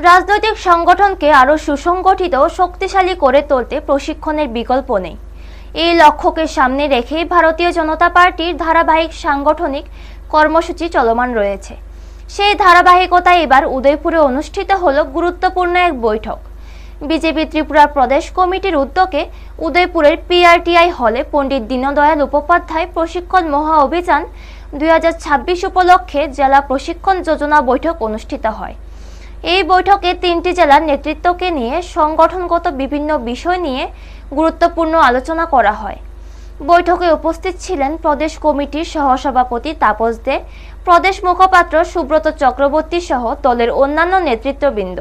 রাজনৈতিক সংগঠনকে আরও সুসংগঠিত ও শক্তিশালী করে তুলতে প্রশিক্ষণের বিকল্প নেই। এই লক্ষ্যকে সামনে রেখেই ভারতীয় জনতা পার্টির ধারাবাহিক সাংগঠনিক কর্মসূচি চলমান রয়েছে। সেই ধারাবাহিকতায় এবার উদয়পুরে অনুষ্ঠিত হলো গুরুত্বপূর্ণ এক বৈঠক। বিজেপি ত্রিপুরা প্রদেশ কমিটির উদ্যোগে উদয়পুরের পিআরটিআই হলে পণ্ডিত দীনদয়াল উপাধ্যায় প্রশিক্ষণ মহা অভিযান 2026 উপলক্ষে জেলা প্রশিক্ষণ যোজনা বৈঠক অনুষ্ঠিত হয়। এই বৈঠকে 3টি জেলার নেতৃত্বকে নিয়ে সংগঠনগত বিভিন্ন বিষয় নিয়ে গুরুত্বপূর্ণ আলোচনা করা হয়। বৈঠকে উপস্থিত ছিলেন প্রদেশ কমিটির সহসভাপতি তাপস দে, প্রদেশ মুখপাত্র সুব্রত চক্রবর্তী সহ দলের অন্যান্য নেতৃত্ববৃন্দ।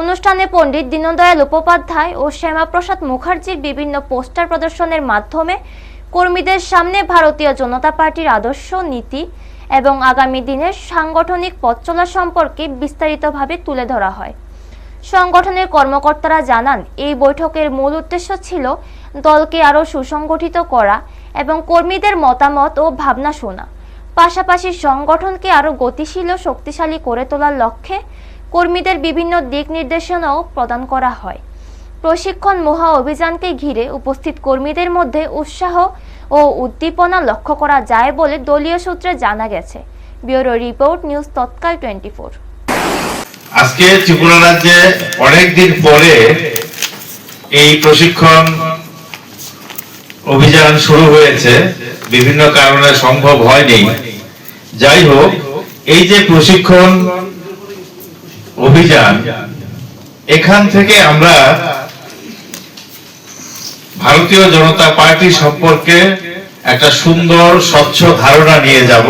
অনুষ্ঠানে পণ্ডিত দীনদয়াল উপাধ্যায় ও শ্যামাপ্রসাদ মুখার্জির বিভিন্ন পোস্টার প্রদর্শনের মাধ্যমে কর্মীদের সামনে ভারতীয় জনতা পার্টির আদর্শ, নীতি এবং আগামী দিনের সাংগঠনিক পথচলা সম্পর্কে বিস্তারিতভাবে তুলে ধরা হয়। সংগঠনের কর্মকর্তারা জানান, এই বৈঠকের মূল উদ্দেশ্য ছিল দলকে আরও সুসংগঠিত করা এবং কর্মীদের মতামত ও ভাবনা শোনা। পাশাপাশি সংগঠনকে আরও গতিশীল ও শক্তিশালী করে তোলার লক্ষ্যে কর্মীদের বিভিন্ন দিক নির্দেশনাও প্রদান করা হয়। প্রশিক্ষণ মহা অভিযানকে ঘিরে উপস্থিত কর্মীদের মধ্যে উৎসাহ ও উদ্দীপনা লক্ষ্য করা যায় বলে দলীয় সূত্রে জানা গেছে। ব্যুরো রিপোর্ট, নিউজ তৎকাল 24। আজকে ত্রিপুরা রাজ্যে অনেকদিন পরে এই প্রশিক্ষণ অভিযান শুরু হয়েছে, বিভিন্ন কারণে সম্ভব হয়নি। যাই হোক, এই যে প্রশিক্ষণ অভিযান, এখান থেকে আমরা ভারতীয় জনতা পার্টি সম্পর্কে একটা সুন্দর স্বচ্ছ ধারণা নিয়ে যাব।